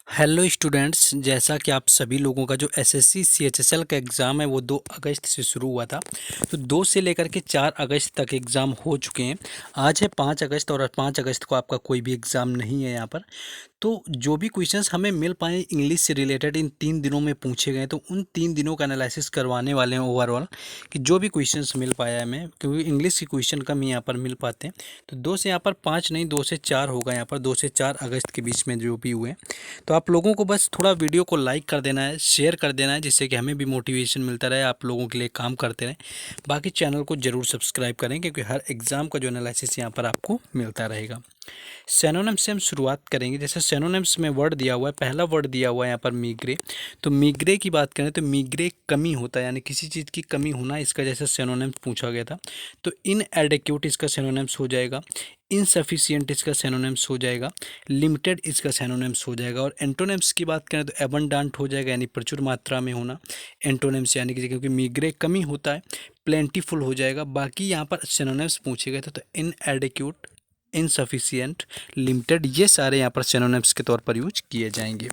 Hello students, जैसा कि आप सभी लोगों का जो एसएससी सीएचएसएल का एग्ज़ाम है वो 2 अगस्त से शुरू हुआ था। तो 2 से लेकर के 4 अगस्त तक एग्ज़ाम हो चुके हैं। आज है 5 अगस्त और 5 अगस्त को आपका कोई भी एग्ज़ाम नहीं है यहाँ पर। तो जो भी क्वेश्चंस हमें मिल पाए इंग्लिश से रिलेटेड इन 3 दिनों में पूछे गए, तो उन 3 दिनों का एनालिसिस करवाने वाले हैं ओवरऑल, कि जो भी क्वेश्चंस मिल पाया है हमें, क्योंकि इंग्लिश के क्वेश्चन कम ही यहाँ पर मिल पाते हैं। तो 2 से यहाँ पर 5 नहीं, 2 से 4 होगा यहाँ पर, 2 से 4 अगस्त के बीच में जो भी हुए। तो आप लोगों को बस थोड़ा वीडियो को लाइक कर देना है, शेयर कर देना है, जिससे कि हमें भी मोटिवेशन मिलता रहे, आप लोगों के लिए काम करते रहें। बाकी चैनल को ज़रूर सब्सक्राइब करें, क्योंकि हर एग्ज़ाम का जो एनालिसिस यहाँ पर आपको मिलता रहेगा। सिनोनिम्स से हम शुरुआत करेंगे। जैसे सिनोनिम्स में वर्ड दिया हुआ है, पहला वर्ड दिया हुआ है यहाँ पर मीग्रे। तो मीग्रे की बात करें तो मीग्रे कमी होता है, यानी किसी चीज़ की कमी होना, इसका जैसे सिनोनिम्स पूछा गया था। तो इनएडेक्वेट इसका सिनोनिम्स हो जाएगा, इनसफिशिएंट इसका सिनोनिम्स हो जाएगा, लिमिटेड इसका सिनोनिम्स हो जाएगा। और एंटोनिम्स की बात करें तो एबंडांट हो जाएगा, यानी प्रचुर मात्रा में होना एंटोनिम्स, यानी कि क्योंकि मीग्रे कमी होता है, प्लेंटीफुल हो जाएगा। बाकी यहाँ पर सिनोनिम्स पूछे गए थे, तो इनएडेक्वेट, इनसफिशिएंट, लिमिटेड, ये सारे यहाँ पर सिनोनिम्स के तौर पर यूज किए जाएंगे।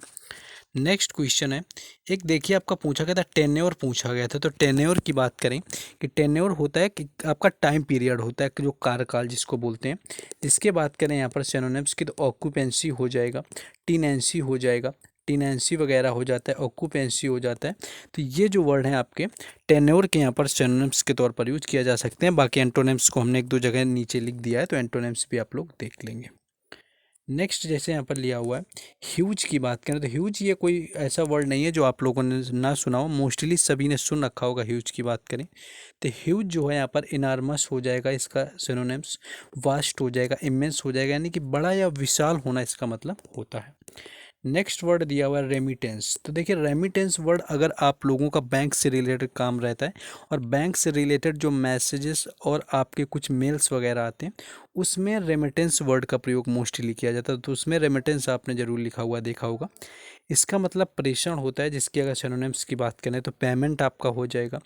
नेक्स्ट क्वेश्चन है, एक देखिए आपका पूछा गया था टेन्योर पूछा गया था। तो टेन्योर की बात करें कि टेन्योर होता है कि आपका टाइम पीरियड होता है, कि जो कार्यकाल जिसको बोलते हैं। इसके बात करें यहाँ पर सिनोनिम्स की, तो ऑक्यूपेंसी हो जाएगा, टीनेंसी हो जाएगा, टीनेंसी वगैरह हो जाता है, ऑक्यूपेंसी हो जाता है। तो ये जो वर्ड हैं आपके टेन्योर के यहाँ पर सिनोनिम्स के तौर पर यूज किया जा सकते हैं। बाकी एंटोनिम्स को हमने 1-2 जगह नीचे लिख दिया है, तो एंटोनिम्स भी आप लोग देख लेंगे। नेक्स्ट जैसे यहाँ पर लिया हुआ है ह्यूज की बात करें, तो ह्यूज ये कोई ऐसा वर्ड नहीं है जो आप लोगों ने ना सुना हो, मोस्टली सभी ने सुन रखा होगा ह्यूज की बात करें। तो ह्यूज जो है यहाँ पर इनार्मस हो जाएगा इसका सिनोनिम्स, वास्ट हो जाएगा, इमेंस हो जाएगा, यानी कि बड़ा या विशाल होना इसका मतलब होता है। नेक्स्ट वर्ड दिया हुआ है रेमिटेंस। तो देखिए रेमिटेंस वर्ड अगर आप लोगों का बैंक से रिलेटेड काम रहता है, और बैंक से रिलेटेड जो मैसेजेस और आपके कुछ मेल्स वगैरह आते हैं, उसमें रेमिटेंस वर्ड का प्रयोग मोस्टली किया जाता है। तो उसमें रेमिटेंस आपने ज़रूर लिखा हुआ देखा होगा। इसका मतलब प्रेषण होता है, जिसकी अगर सिनोनिम्स की बात करें तो पेमेंट आपका हो जाएगा,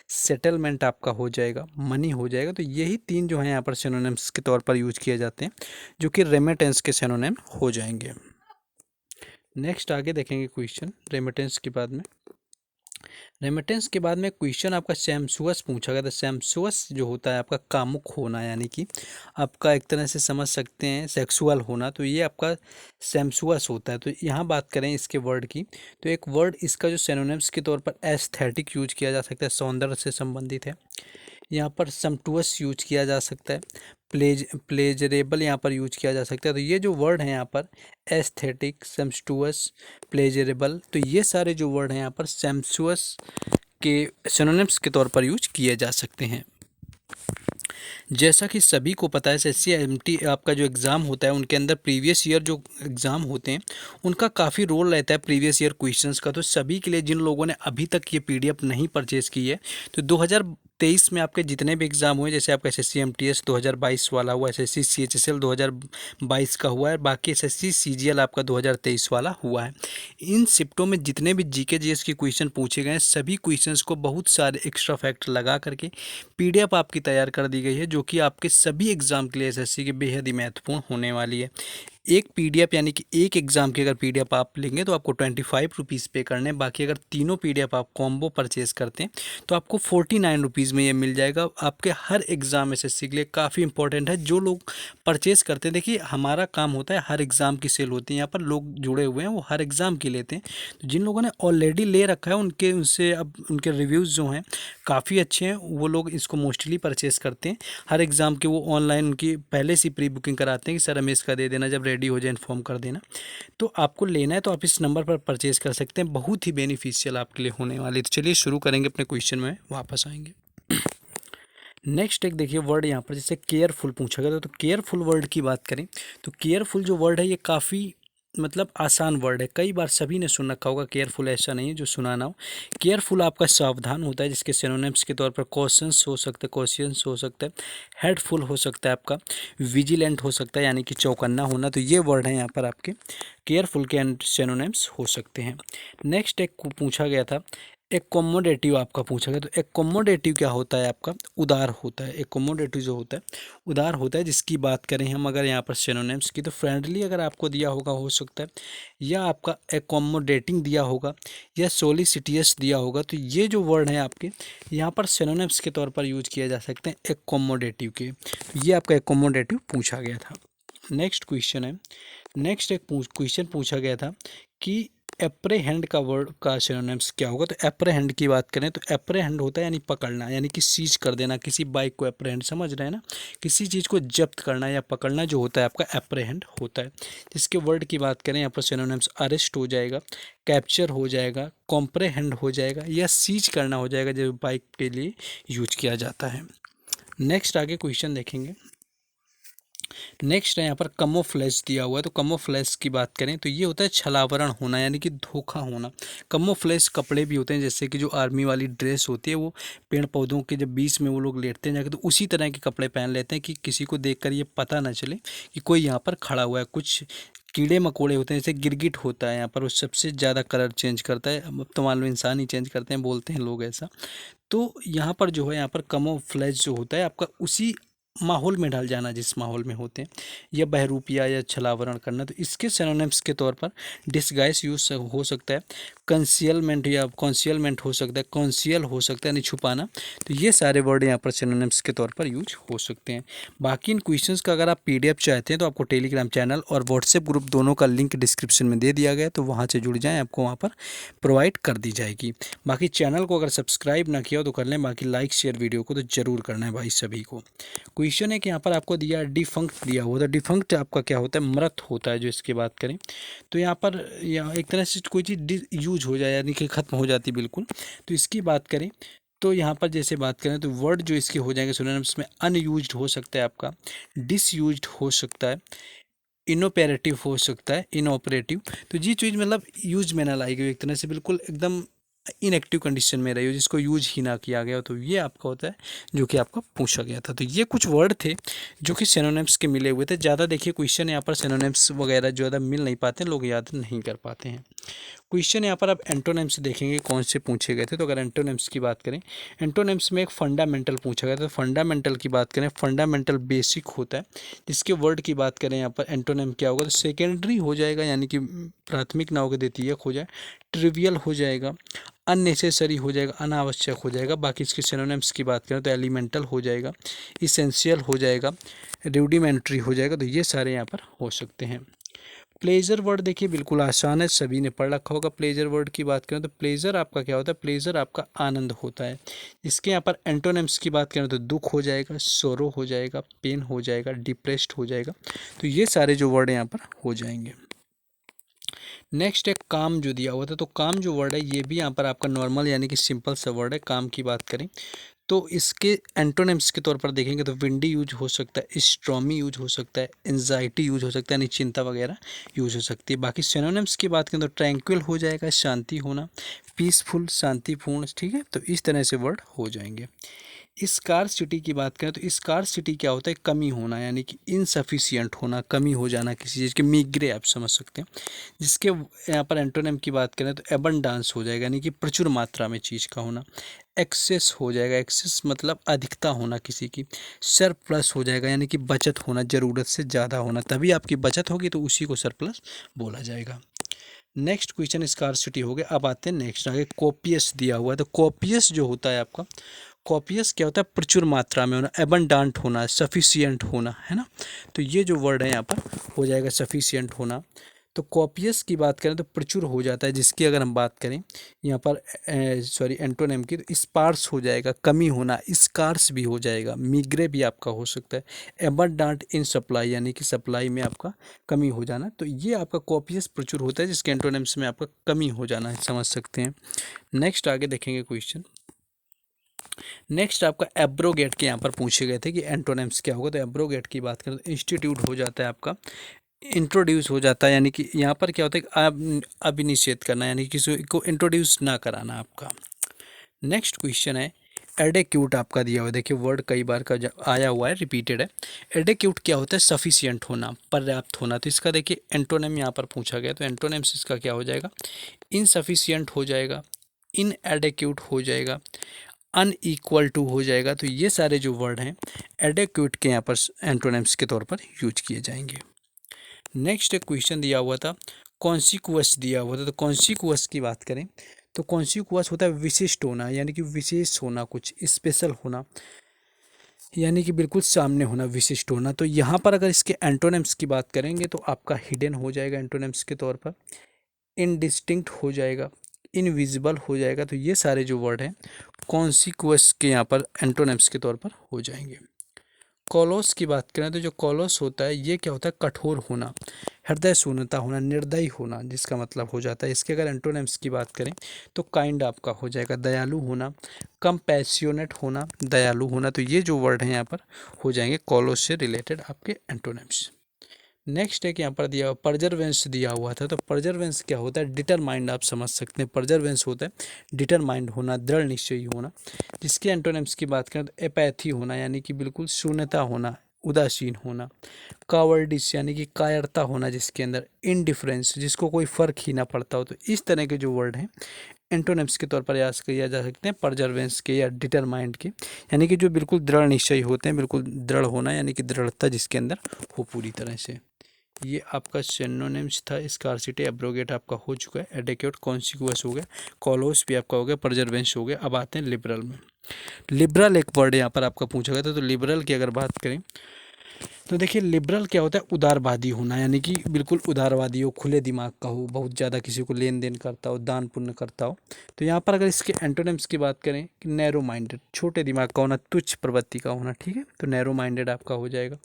सेटलमेंट आपका हो जाएगा, मनी हो जाएगा। तो यही 3 जो है यहाँ पर सिनोनिम्स के तौर पर यूज किए जाते हैं, जो कि रेमिटेंस के सिनोनिम हो जाएंगे। नेक्स्ट आगे देखेंगे क्वेश्चन रेमिटेंस के बाद में। रेमिटेंस के बाद में क्वेश्चन आपका सेम्सुअस पूछा गया था। सेम्सुअस जो होता है आपका कामुक होना, यानी कि आपका एक तरह से समझ सकते हैं सेक्सुअल होना, तो ये आपका सेम्सुअस होता है। तो यहाँ बात करें इसके वर्ड की, तो एक वर्ड इसका जो सिनोनिम्स के तौर पर एस्थेटिक यूज किया जा सकता है, सौंदर्य से संबंधित है। यहाँ पर समटुअस यूज किया जा सकता है, प्लेजरेबल यहाँ पर यूज किया जा सकता है। तो ये जो वर्ड हैं यहाँ पर एस्थेटिक, सेम्सटुअस, प्लेजरेबल, तो ये सारे जो वर्ड हैं यहाँ पर सेम्सुअस के सिनोनिम्स के तौर पर यूज किए जा सकते हैं। जैसा कि सभी को पता है एसएससी एमटी आपका जो एग्ज़ाम होता है, उनके अंदर प्रीवियस ईयर जो एग्ज़ाम होते हैं उनका काफ़ी रोल रहता है प्रीवियस ईयर क्वेश्चंस का। तो सभी के लिए जिन लोगों ने अभी तक ये पीडीएफ नहीं परचेज़ की है, तो 2023 में आपके जितने भी एग्ज़ाम हुए, जैसे आपका एसएससी एमटीएस 2022 वाला हुआ, एसएससी सीएचएसएल 2022 का हुआ है, बाकी एसएससी सीजीएल आपका 2023 वाला हुआ है। इन शिफ्टों में जितने भी जीके जीएस के क्वेश्चन पूछे गए हैं, सभी क्वेश्चंस को बहुत सारे एक्स्ट्रा फैक्टर लगा करके पीडीएफ आपकी तैयार कर दी गई है, जो कि आपके सभी एग्ज़ाम के लिए एसएससी के बेहद ही महत्वपूर्ण होने वाली है। एक पीडीएफ, यानी कि एक एग्ज़ाम की अगर पीडीएफ आप लेंगे तो आपको 25 रुपीज़ पे करने हैं। बाकी अगर तीनों पीडीएफ आप कॉम्बो परचेज़ करते हैं तो आपको 49 रुपीज़ में ये मिल जाएगा। आपके हर एग्ज़ाम एसएससी के लिए काफ़ी इंपॉर्टेंट है। जो लोग परचेज़ करते हैं, देखिए हमारा काम होता है हर एग्ज़ाम की सेल होती है, यहाँ पर लोग जुड़े हुए हैं वो हर एग्ज़ाम की लेते हैं। तो जिन लोगों ने ऑलरेडी ले रखा है उनके उनसे अब उनके रिव्यूज़ जो हैं काफ़ी अच्छे हैं, वो लोग इसको मोस्टली परचेज़ करते हैं। हर एग्ज़ाम के वो ऑनलाइन उनकी पहले से प्री बुकिंग कराते हैं कि सर हमें इसका दे देना, जब रेडी हो जाए इन्फॉर्म कर देना। तो आपको लेना है तो आप इस नंबर पर परचेज़ कर सकते हैं, बहुत ही बेनिफिशियल आपके लिए होने वाली। तो चलिए शुरू करेंगे, अपने क्वेश्चन में वापस आएंगे। नेक्स्ट एक देखिए वर्ड यहाँ पर जैसे केयरफुल पूछा गया था। तो केयरफुल वर्ड की बात करें तो केयरफुल जो वर्ड है ये काफ़ी मतलब आसान वर्ड है, कई बार सभी ने सुन रखा होगा। केयरफुल ऐसा नहीं है जो सुना ना हो। केयरफुल आपका सावधान होता है, जिसके सिनोनिम्स के तौर पर कॉशंस हो सकते हैं, कॉशियंस हो सकता है, हेडफुल हो सकता है आपका, विजिलेंट हो सकता है, यानी कि चौकन्ना होना। तो ये वर्ड है यहाँ पर आपके केयरफुल के सिनोनिम्स हो सकते हैं। नेक्स्ट एक पूछा गया था एकोमोडेटिव आपका पूछा गया। तो एकोमोडेटिव क्या होता है आपका, उदार होता है। एकोमोडेटिव जो होता है उदार होता है। जिसकी बात करें हम अगर यहाँ पर सिनोनिम्स की, तो फ्रेंडली अगर आपको दिया होगा हो सकता है, या आपका एकोमोडेटिंग दिया होगा, या सोलिसिटियस दिया होगा। तो ये जो वर्ड हैं आपके यहाँ पर सिनोनिम्स के तौर पर यूज किया जा सकते हैं एकोमोडेटिव के। तो ये आपका एकोमोडेटिव पूछा गया था। नेक्स्ट क्वेश्चन है, नेक्स्ट एक क्वेश्चन पूछा गया था कि एप्रेहेंड का वर्ड का सिनोनिम्स क्या होगा। तो एप्रेहेंड की बात करें तो एप्रेहेंड होता है यानी पकड़ना, यानी कि सीज कर देना। किसी बाइक को एप्रेहेंड, समझ रहे हैं ना, किसी चीज़ को जब्त करना या पकड़ना जो होता है आपका एप्रेहेंड होता है। जिसके वर्ड की बात करें यहाँ पर सिनोनिम्स अरेस्ट हो जाएगा, कैप्चर हो जाएगा, कॉम्प्रेहेंड हो जाएगा, या सीज करना हो जाएगा, जो बाइक के लिए यूज किया जाता है। नेक्स्ट आगे क्वेश्चन देखेंगे। नेक्स्ट है यहाँ पर कमोफ्लेज दिया हुआ है। तो कमोफ्लेज की बात करें तो ये होता है छलावरण होना, यानी कि धोखा होना। कमोफ्लेज कपड़े भी होते हैं, जैसे कि जो आर्मी वाली ड्रेस होती है, वो पेड़ पौधों के जब बीच में वो लोग लेटते हैं जाके, तो उसी तरह के कपड़े पहन लेते हैं कि किसी को देखकर ये पता ना चले कि कोई यहाँ पर खड़ा हुआ है। कुछ कीड़े मकोड़े होते हैं, जैसे गिरगिट होता है यहाँ पर, वो सबसे ज़्यादा कलर चेंज करता है। अब तो मान लो इंसान ही चेंज करते हैं, बोलते हैं लोग ऐसा। तो यहाँ पर जो है, यहाँ पर कमोफ्लेज जो होता है आपका, उसी माहौल में ढल जाना जिस माहौल में होते हैं, या बहरूपिया या छलावरण करना। तो इसके सिनोनिम्स के तौर पर डिस्गाइस यूज हो सकता है, कंसीलमेंट या कॉन्सियलमेंट हो सकता है, कॉन्सियल हो सकता है यानी छुपाना। तो ये सारे वर्ड यहाँ पर सिनोनिम्स के तौर पर यूज हो सकते हैं। बाकी इन क्वेश्चंस का अगर आप पीडीएफ चाहते हैं तो आपको टेलीग्राम चैनल और व्हाट्सएप ग्रुप दोनों का लिंक डिस्क्रिप्शन में दे दिया गया है, तो वहाँ से जुड़ जाएँ, आपको वहाँ पर प्रोवाइड कर दी जाएगी। बाकी चैनल को अगर सब्सक्राइब ना किया हो तो कर लें, बाकी लाइक शेयर वीडियो को तो ज़रूर करना है भाई सभी को। क्वेश्चन है कि यहाँ पर आपको दिया डिफंक्ट दिया हुआ था। डिफंक्ट आपका क्या होता है, मृत होता है। जो इसकी बात करें तो यहाँ पर एक तरह से कोई चीज़ यूज हो जाए, यानी कि ख़त्म हो जाती बिल्कुल। तो इसकी बात करें तो यहाँ पर जैसे बात करें तो वर्ड जो इसके हो जाएंगे सिनोनिम्स में, अनयूज्ड हो सकता है आपका, डिसयूज्ड हो सकता है, इनऑपरेटिव हो सकता है, इनऑपरेटिव। तो ये चीज़ मतलब यूज में ना लाई गई, एक तरह से बिल्कुल एकदम इनएक्टिव कंडीशन में रही हो, जिसको यूज ही ना किया गया हो। तो ये आपका होता है जो कि आपका पूछा गया था। तो ये कुछ वर्ड थे जो कि सिनोनिम्स के मिले हुए थे। ज़्यादा देखिए क्वेश्चन यहाँ पर सिनोनिम्स वगैरह ज़्यादा मिल नहीं पाते, लोग याद नहीं कर पाते हैं। क्वेश्चन यहाँ पर आप एंटोनिम्स देखेंगे कौन से पूछे गए थे। तो अगर एंटोनिम्स की बात करें, एंटोनिम्स में एक फंडामेंटल पूछा गया था। तो फंडामेंटल की बात करें, फंडामेंटल बेसिक होता है। जिसके वर्ड की बात करें यहाँ पर एंटोनिम क्या होगा, तो सेकेंडरी हो जाएगा, यानी कि प्राथमिक ना होकर द्वितीयक हो जाए, ट्रिवियल हो जाएगा, अननेसेसरी हो जाएगा, अनावश्यक हो जाएगा। बाकी इसके सिनोनिम्स की बात करें तो एलिमेंटल हो जाएगा, इसेंशियल हो जाएगा, रूडिमेंट्री हो जाएगा। तो ये सारे यहाँ पर हो सकते हैं। प्लेजर वर्ड देखिए बिल्कुल आसान है, सभी ने पढ़ रखा होगा। प्लेजर वर्ड की बात करें तो प्लेजर आपका क्या होता है, प्लेजर आपका आनंद होता है। इसके यहाँ पर एंटोनिम्स की बात करें तो दुख हो जाएगा, सोरो हो जाएगा, पेन हो जाएगा, डिप्रेस्ड हो जाएगा। तो ये सारे जो वर्ड यहाँ पर हो जाएंगे। नेक्स्ट है काम जो दिया हुआ था। तो काम जो वर्ड है ये भी यहाँ पर आपका नॉर्मल यानी कि सिंपल सा वर्ड है। काम की बात करें तो इसके एंटोनिम्स के तौर पर देखेंगे तो विंडी यूज हो सकता है, स्ट्रॉमी यूज हो सकता है, एंजाइटी यूज हो सकता है, यानी चिंता वगैरह यूज हो सकती है। बाकी सिनोनिम्स की बात करें तो ट्रैंक्विल हो जाएगा, शांति होना, पीसफुल, शांतिपूर्ण, ठीक है। तो इस तरह से वर्ड हो जाएंगे। स्कार्सिटी की बात करें तो स्कार्सिटी क्या होता है, कमी होना, यानी कि इनसफिशियंट होना, कमी हो जाना किसी चीज़ के, मीग्रे आप समझ सकते हैं। जिसके यहाँ पर एंटोनिम की बात करें तो एबंडांस हो जाएगा, यानी कि प्रचुर मात्रा में चीज़ का होना। एक्सेस हो जाएगा, एक्सेस मतलब अधिकता होना किसी की। सरप्लस हो जाएगा, यानी कि बचत होना, ज़रूरत से ज़्यादा होना, तभी आपकी बचत होगी तो उसी को सरप्लस बोला जाएगा। नेक्स्ट क्वेश्चन स्कार्सिटी हो गया। अब आते हैं नेक्स्ट आगे, कोपियस दिया हुआ है। तो कोपियस जो होता है आपका, कॉपियस क्या होता है, प्रचुर मात्रा में होना, एबंडांट होना, सफिशियंट होना, है ना। तो ये जो वर्ड है यहाँ पर हो जाएगा सफिशियंट होना। तो कॉपियस की बात करें तो प्रचुर हो जाता है। जिसकी अगर हम बात करें यहाँ पर सॉरी एंटोनिम की, तो स्पार्स हो जाएगा, कमी होना, स्कार्स भी हो जाएगा, मीग्रे भी आपका हो सकता है, एबंडांट इन सप्लाई, यानी कि सप्लाई में आपका कमी हो जाना। तो ये आपका कॉपियस प्रचुर होता है, जिसके एंटोनिम्स में आपका कमी हो जाना है, समझ सकते हैं। नेक्स्ट आगे देखेंगे क्वेश्चन। नेक्स्ट आपका एब्रोगेट के यहाँ पर पूछे गए थे कि एंटोनिम्स क्या होगा। तो एब्रोगेट की बात करें तो इंस्टीट्यूट हो जाता है आपका, इंट्रोड्यूस हो जाता है, यानी कि यहाँ पर क्या होता है कि अभिनिषेध करना, यानी किसी को इंट्रोड्यूस ना कराना आपका। नेक्स्ट क्वेश्चन है एडेक्यूट आपका दिया हुआ है। देखिए वर्ड कई बार का आया हुआ है, रिपीटेड है। एडेक्यूट क्या होता है, सफिशियंट होना, पर्याप्त होना। तो इसका देखिए एंटोनिम यहाँ पर पूछा गया, तो एंटोनिम्स इसका क्या हो जाएगा, इनसफिशियंट हो जाएगा, इनएडेक्यूट हो जाएगा, अनइक्वल टू हो जाएगा। तो ये सारे जो वर्ड हैं एडेक्यूट के यहाँ पर एंटोनिम्स के तौर पर यूज किए जाएंगे। नेक्स्ट एक क्वेश्चन दिया हुआ था, कॉन्सिक्वस दिया हुआ था। तो कॉन्सिक्वस की बात करें तो कॉन्सिक्वस होता है विशिष्ट होना, यानी कि विशेष होना, कुछ स्पेशल होना, यानी कि बिल्कुल सामने होना, विशिष्ट होना। तो यहाँ पर अगर इसके एंटोनिम्स की बात करेंगे तो आपका हिडन हो जाएगा एंटोनिम्स के तौर पर, इनडिस्टिंक्ट हो जाएगा, इनविजिबल हो जाएगा। तो ये सारे जो वर्ड हैं कॉन्सिक्वस के यहाँ पर एंटोनिम्स के तौर पर हो जाएंगे। कॉलोस की बात करें तो जो कॉलोस होता है ये क्या होता है, कठोर होना, हृदय शून्यता होना, निर्दयी होना, जिसका मतलब हो जाता है। इसके अगर एंटोनिम्स की बात करें तो काइंड आपका हो जाएगा, दयालु होना, कंपैशनेट होना, दयालु होना। तो ये जो वर्ड हैं यहाँ पर हो जाएंगे कॉलोस से रिलेटेड आपके एंटोनिम्स। नेक्स्ट एक यहाँ पर दिया हुआ परजर्वेंस दिया हुआ था। तो परजर्वेंस क्या होता है, डिटरमाइंड आप समझ सकते हैं। परजर्वेंस होता है डिटरमाइंड होना, दृढ़ निश्चयी होना। जिसके एंटोनिम्स की बात करें तो एपैथी होना, यानी कि बिल्कुल शून्यता होना, उदासीन होना। कावर्डिस यानी कि कायरता होना जिसके अंदर, इनडिफरेंस जिसको कोई फर्क ही ना पड़ता हो। तो इस तरह के जो वर्ड हैं एंटोनिम्स के तौर पर याद किया जा सकते हैं परजर्वेंस के या डिटरमाइंड के, यानी कि जो बिल्कुल दृढ़ निश्चयी होते हैं, बिल्कुल दृढ़ होना, यानी कि दृढ़ता जिसके अंदर हो पूरी तरह से। ये आपका सिनोनिम्स था। स्कार्सिटी, एब्रोगेट आपका हो चुका है, एडेक्वेट, कॉन्सिक्वस हो गया, कॉलोस भी आपका हो गया, परजर्वेंस हो गया। अब आते हैं लिबरल में। लिबरल एक वर्ड यहाँ पर आपका पूछा गया था। तो लिबरल की अगर बात करें तो देखिए लिबरल क्या होता है, उदारवादी होना, यानी कि बिल्कुल उदारवादी हो, खुले दिमाग का हो, बहुत ज़्यादा किसी को लेन देन करता हो, दान पुण्य करता हो। तो यहाँ पर अगर इसके एंटोनिम्स की बात करें कि नैरो माइंडेड, छोटे दिमाग का होना, तुच्छ प्रवृत्ति का होना, ठीक है। तो नैरो माइंडेड आपका हो जाएगा।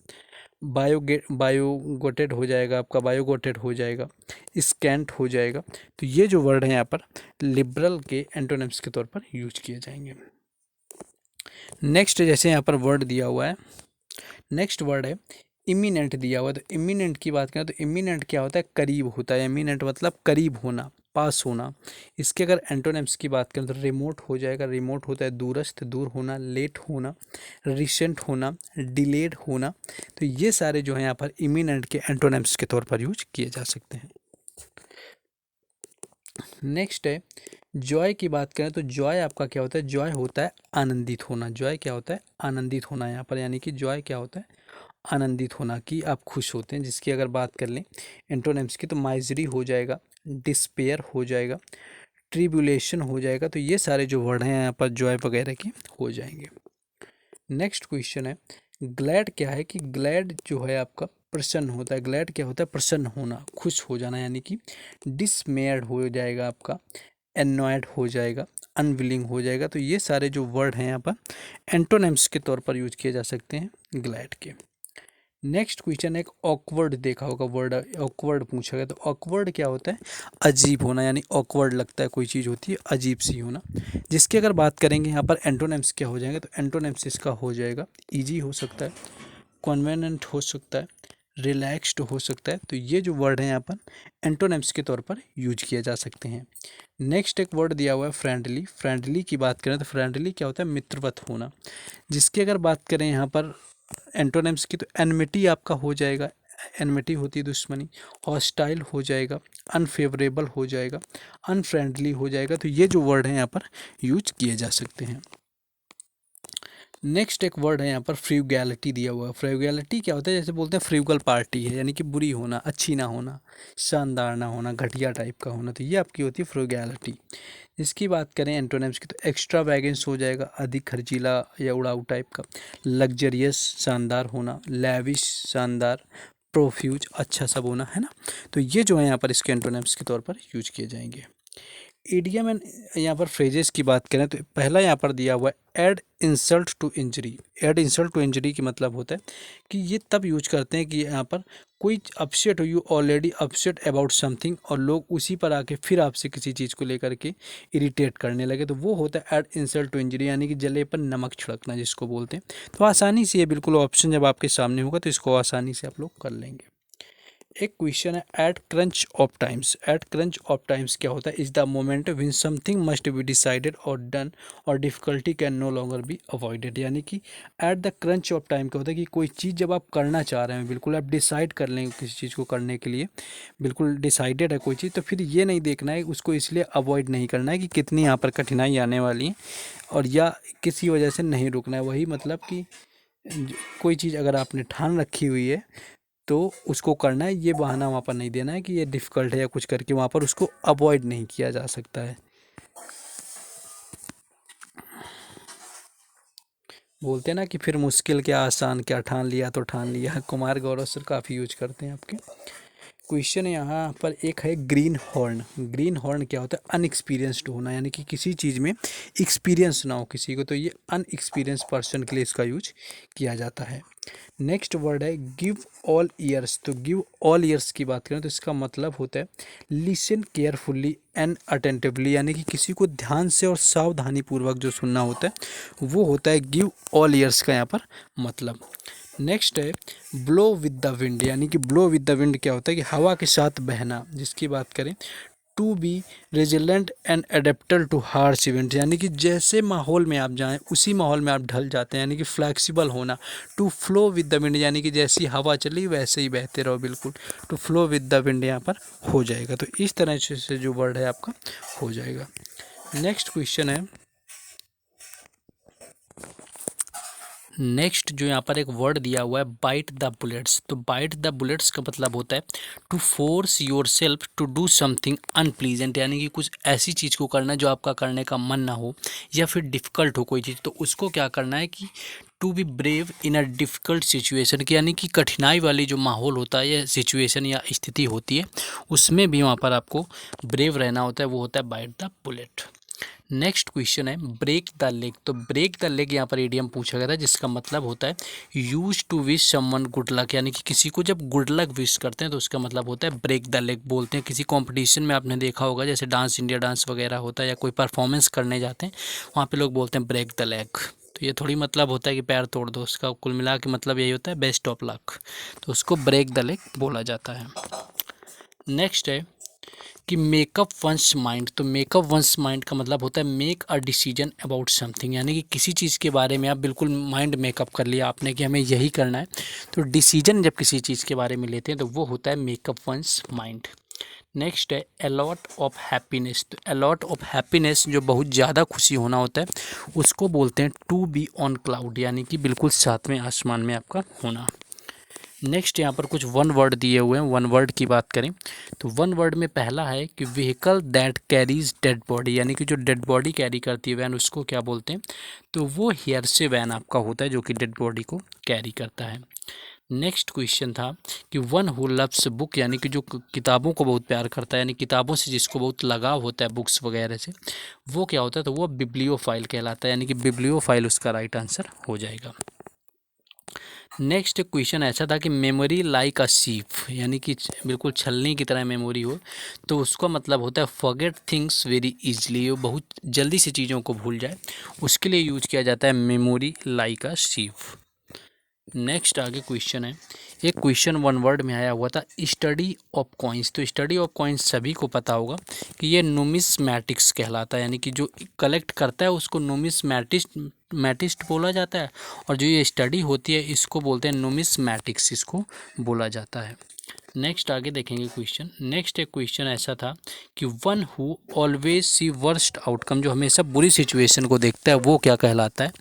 बायोगोटेड हो जाएगा आपका, बायोगोटेड हो जाएगा, स्कैंट हो जाएगा। तो ये जो वर्ड है यहाँ पर लिबरल के एंटोनिम्स के तौर पर यूज किए जाएंगे। नेक्स्ट जैसे यहाँ पर वर्ड दिया हुआ है, नेक्स्ट वर्ड है इमिनेंट दिया हुआ है। तो इमिनेंट की बात करें तो इमिनेंट क्या होता है, करीब होता है। इमिनेंट मतलब करीब होना, पास होना। इसके अगर एंटोनिम्स की बात करें तो रिमोट हो जाएगा। रिमोट होता है दूरस्थ, दूर होना, लेट होना, रिसेंट होना, डिलेड होना। तो ये सारे जो हैं यहाँ पर इमिनेंट के एंटोनिम्स के तौर पर यूज किए जा सकते हैं। नेक्स्ट है जॉय की बात करें तो जॉय आपका क्या होता है, जॉय होता है आनंदित होना। जॉय क्या होता है, आनंदित होना यहाँ पर, यानी कि जॉय क्या होता है, आनंदित होना, कि आप खुश होते हैं। जिसकी अगर बात कर लें एंटोनिम्स की तो माइजरी हो जाएगा, डिस्पेयर हो जाएगा, ट्रिब्यूलेशन हो जाएगा। तो ये सारे जो वर्ड हैं यहाँ पर जॉय वगैरह के हो जाएंगे। नेक्स्ट क्वेश्चन है ग्लैड क्या है, कि ग्लैड जो है आपका प्रसन्न होता है। ग्लैड क्या होता है, प्रसन्न होना, खुश हो जाना, यानी कि डिसमेयर्ड हो जाएगा आपका, एनॉयड हो जाएगा, अनविलिंग हो जाएगा। तो ये सारे जो वर्ड हैं यहाँ पर एंटोनिम्स के तौर पर यूज किए जा सकते हैं ग्लैड के। नेक्स्ट क्वेश्चन एक ऑकवर्ड देखा होगा, वर्ड ऑकवर्ड पूछा गया। तो ऑकवर्ड क्या होता है, अजीब होना, यानी ऑकवर्ड लगता है कोई चीज़ होती है, अजीब सी होना। जिसकी अगर बात करेंगे यहाँ पर एंटोनिम्स क्या हो जाएंगे, तो एंटोनिम्स इसका हो जाएगा ईजी हो सकता है, कन्वीनिएंट हो सकता है, रिलैक्स्ड हो सकता है। तो ये जो वर्ड हैं यहाँ पर एंटोनिम्स के तौर पर यूज किए जा सकते हैं। नेक्स्ट एक वर्ड दिया हुआ है फ्रेंडली। फ्रेंडली की बात करें तो फ्रेंडली क्या होता है, मित्रवत होना। जिसकी अगर बात करें यहाँ पर एंटोनिम्स की तो एनमिटी आपका हो जाएगा, एनमिटी होती है दुश्मनी, हॉस्टाइल हो जाएगा, अनफेवरेबल हो जाएगा, अनफ्रेंडली हो जाएगा। तो ये जो वर्ड हैं यहाँ पर यूज किए जा सकते हैं। नेक्स्ट एक वर्ड है यहाँ पर फ्रूगैलिटी दिया हुआ है। फ्रूगैलिटी क्या होता है, जैसे बोलते हैं फ्रूगल पार्टी है, यानी कि बुरी होना, अच्छी ना होना, शानदार ना होना, घटिया टाइप का होना। तो ये आपकी होती है फ्रूगैलिटी। इसकी बात करें एंटोनिम्स की तो एक्स्ट्रा वैगेंस हो जाएगा, अधिक खर्चीला या उड़ाऊ टाइप का, लग्जरियस शानदार होना, लैविश शानदार, प्रोफ्यूज अच्छा सब होना, है ना। तो ये जो है यहाँ पर इसके एंटोनिम्स के तौर पर यूज किए जाएंगे। ईडियम एंड यहाँ पर फ्रेजेस की बात करें तो पहला यहाँ पर दिया हुआ है add insult to injury. Add insult to injury की मतलब होता है कि ये तब यूज करते हैं कि यहाँ पर कोई अपसेट हो, you already upset about something, और लोग उसी पर आके फिर आपसे किसी चीज़ को लेकर के इरिटेट करने लगे, तो वो होता है एड इंसल्ट टू इंजरी, यानी कि जले पर नमक छिड़कना जिसको बोलते हैं। तो आसानी से ये बिल्कुल ऑप्शन जब आपके सामने होगा तो इसको आसानी से आप लोग कर लेंगे। एक क्वेश्चन है at crunch of times. At crunch of times क्या होता है? Is the moment when something must be decided और डन और difficulty can no longer be avoided. यानी कि at the crunch of time क्या होता है कि कोई चीज़ जब आप करना चाह रहे हैं, बिल्कुल आप डिसाइड कर लेंगे किसी चीज़ को करने के लिए, बिल्कुल डिसाइडेड है कोई चीज़, तो फिर ये नहीं देखना है उसको, इसलिए अवॉइड नहीं करना है कि कितनी यहाँ पर कठिनाई आने वाली है और या किसी वजह से नहीं रुकना है। वही मतलब कि कोई चीज़ अगर आपने ठान रखी हुई है तो उसको करना है, ये बहाना वहाँ पर नहीं देना है कि ये डिफ़िकल्ट है या कुछ करके वहाँ पर उसको अवॉइड नहीं किया जा सकता है। बोलते हैं ना कि फिर मुश्किल क्या आसान क्या, ठान लिया तो ठान लिया। कुमार गौरव सर काफ़ी यूज करते हैं आपके। क्वेश्चन यहाँ पर एक है ग्रीन हॉर्न। ग्रीन हॉर्न क्या होता है? अनएक्सपीरियंस्ड होना, यानी कि किसी चीज़ में एक्सपीरियंस ना हो किसी को, तो ये अनएक्सपीरियंस पर्सन के लिए इसका यूज किया जाता है। नेक्स्ट वर्ड है गिव ऑल ईयर्स। तो गिव ऑल ईयर्स की बात करें तो इसका मतलब होता है लिसन केयरफुल्ली एंड अटेंटिवली, यानी कि किसी को ध्यान से और सावधानी पूर्वक जो सुनना होता है वो होता है गिव ऑल ईयर्स का यहाँ पर मतलब। नेक्स्ट है ब्लो विद द विंड। यानी कि ब्लो विद द विंड क्या होता है कि हवा के साथ बहना। जिसकी बात करें to be resilient and adaptor to harsh event, यानी कि जैसे माहौल में आप जाएं उसी माहौल में आप ढल जाते हैं, यानी कि फ्लेक्सिबल होना। To flow with the wind, यानी कि जैसी हवा चली वैसे ही बहते रहो, बिल्कुल to flow with the wind यहाँ पर हो जाएगा। तो इस तरह से जो वर्ड है आपका हो जाएगा। नेक्स्ट क्वेश्चन है, नेक्स्ट जो यहाँ पर एक वर्ड दिया हुआ है बाइट द बुलेट्स। तो बाइट द बुलेट्स का मतलब होता है to force yourself to do something unpleasant, यानी कि कुछ ऐसी चीज़ को करना जो आपका करने का मन ना हो या फिर डिफ़िकल्ट हो कोई चीज़, तो उसको क्या करना है कि to be brave in a difficult situation, की यानी कि कठिनाई वाली जो माहौल होता है या सिचुएशन या स्थिति होती है उसमें भी वहाँ पर आपको ब्रेव रहना होता है, वो होता है bite the bullet. Next question है ब्रेक द लेग। तो ब्रेक द लेग यहाँ पर इडियम पूछा गया था जिसका मतलब होता है use to wish someone good luck, यानी कि किसी को जब गुड लक विश करते हैं तो उसका मतलब होता है ब्रेक द लेग बोलते हैं। किसी कंपटीशन में आपने देखा होगा जैसे डांस इंडिया डांस वगैरह होता है या कोई परफॉर्मेंस करने जाते हैं वहाँ पे लोग बोलते हैं ब्रेक द लेग। तो ये थोड़ी मतलब होता है कि पैर तोड़ दो, उसका कुल मिला के मतलब यही होता है बेस्ट ऑफ लक, तो उसको ब्रेक द लेग बोला जाता है। नेक्स्ट है कि मेकअप वंस माइंड। तो मेकअप वंस माइंड का मतलब होता है make a decision about something, यानी कि किसी चीज़ के बारे में आप बिल्कुल माइंड मेकअप कर लिया आपने कि हमें यही करना है। तो डिसीजन जब किसी चीज़ के बारे में लेते हैं तो वो होता है मेकअप वंस माइंड। नेक्स्ट है अलॉट ऑफ हैप्पीनेस। तो अलॉट ऑफ हैप्पीनेस जो बहुत ज़्यादा खुशी होना होता है उसको बोलते हैं टू बी ऑन क्लाउड, यानी कि बिल्कुल सातवें आसमान में आपका होना। नेक्स्ट यहाँ पर कुछ वन वर्ड दिए हुए हैं। वन वर्ड की बात करें तो वन वर्ड में पहला है कि vehicle that carries dead body, यानी कि जो डेड बॉडी कैरी करती है वैन, उसको क्या बोलते हैं? तो वो हेयर से वैन आपका होता है जो कि डेड बॉडी को कैरी करता है। नेक्स्ट क्वेश्चन था कि वन हु लव्स बुक, यानी कि जो किताबों को बहुत प्यार करता है, यानी किताबों से जिसको बहुत लगाव होता है बुक्स वगैरह से, वो क्या होता है? तो वो बिब्लियोफाइल कहलाता है, यानी कि बिब्लियोफाइल उसका राइट आंसर हो जाएगा। नेक्स्ट क्वेश्चन ऐसा था कि मेमोरी लाइक अ सीफ, यानी कि बिल्कुल छलनी की तरह मेमोरी हो, तो उसका मतलब होता है फॉरगेट थिंग्स वेरी इजली, वो बहुत जल्दी से चीज़ों को भूल जाए, उसके लिए यूज किया जाता है मेमोरी लाइक अ सीफ। नेक्स्ट आगे क्वेश्चन है, एक क्वेश्चन वन वर्ड में आया हुआ था स्टडी ऑफ कॉइन्स। तो स्टडी ऑफ कॉइन्स सभी को पता होगा कि ये नुमिस्मैटिक्स कहलाता है, यानी कि जो कलेक्ट करता है उसको नुमिस्मैटिस्ट बोला जाता है, और जो ये स्टडी होती है इसको बोलते हैं नुमिस्मैटिक्स, इसको बोला जाता है। नेक्स्ट आगे देखेंगे क्वेश्चन। नेक्स्ट एक क्वेश्चन ऐसा था कि one who always see worst outcome, जो हमेशा बुरी सिचुएशन को देखता है वो क्या कहलाता है?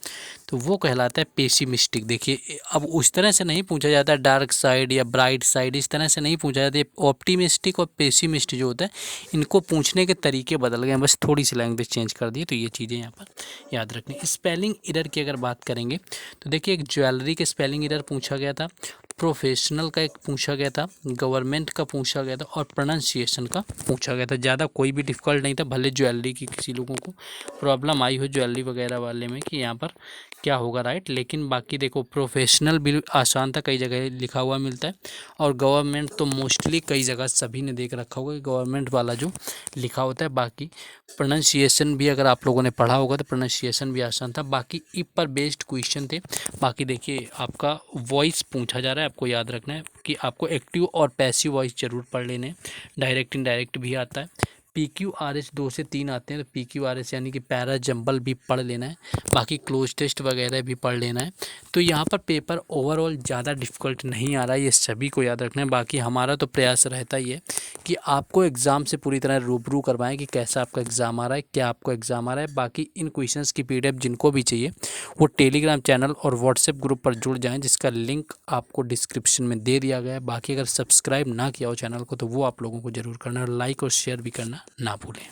तो वो कहलाता है पेसिमिस्टिक। देखिए अब उस तरह से नहीं पूछा जाता है डार्क साइड या ब्राइट साइड, इस तरह से नहीं पूछा जाता है। ऑप्टिमिस्टिक और पेसिमिस्ट जो होता है इनको पूछने के तरीके बदल गए हैं, बस थोड़ी सी लैंग्वेज चेंज कर दी, तो ये चीज़ें यहाँ पर याद रखनी। स्पेलिंग एरर की अगर बात करेंगे तो देखिए एक ज्वेलरी के स्पेलिंग एरर पूछा गया था, प्रोफेशनल का एक पूछा गया था, गवर्नमेंट का पूछा गया था, और प्रोनाउंसिएशन का पूछा गया था। ज़्यादा कोई भी डिफ़िकल्ट नहीं था, भले ज्वेलरी की किसी लोगों को प्रॉब्लम आई हो ज्वेलरी वगैरह वाले में कि यहाँ पर क्या होगा राइट, लेकिन बाकी देखो प्रोफेशनल भी आसान था, कई जगह लिखा हुआ मिलता है, और गवर्नमेंट तो मोस्टली कई जगह सभी ने देख रखा होगा कि गवर्नमेंट वाला जो लिखा होता है। बाकी प्रोनाउंसिएशन भी अगर आप लोगों ने पढ़ा होगा तो प्रोनाउंसिएशन भी आसान था। बाकी इप पर बेस्ड क्वेश्चन थे। बाकी देखिए आपका वॉइस पूछा जा रहा है, आपको याद रखना है कि आपको एक्टिव और पैसिव वॉइस जरूर पढ़ लेने हैं। डायरेक्ट इनडायरेक्ट भी आता है। PQRS 2 से 3 आते हैं, तो PQRS यानी कि पैरा जंबल भी पढ़ लेना है। बाकी क्लोज टेस्ट वगैरह भी पढ़ लेना है। तो यहाँ पर पेपर ओवरऑल ज़्यादा डिफ़िकल्ट नहीं आ रहा है, ये सभी को याद रखना है। बाकी हमारा तो प्रयास रहता ही है कि आपको एग्ज़ाम से पूरी तरह रूबरू करवाएं कि कैसा आपका एग्ज़ाम आ रहा है, क्या आपको एग्ज़ाम आ रहा है। बाकी इन क्वेश्चंस की PDF जिनको भी चाहिए वो टेलीग्राम चैनल और व्हाट्सएप ग्रुप पर जुड़ जाएं, जिसका लिंक आपको डिस्क्रिप्शन में दे दिया गया है। बाकी अगर सब्सक्राइब ना किया हो चैनल को तो वो आप लोगों को ज़रूर करना है, और लाइक और शेयर भी करना ना भूलें।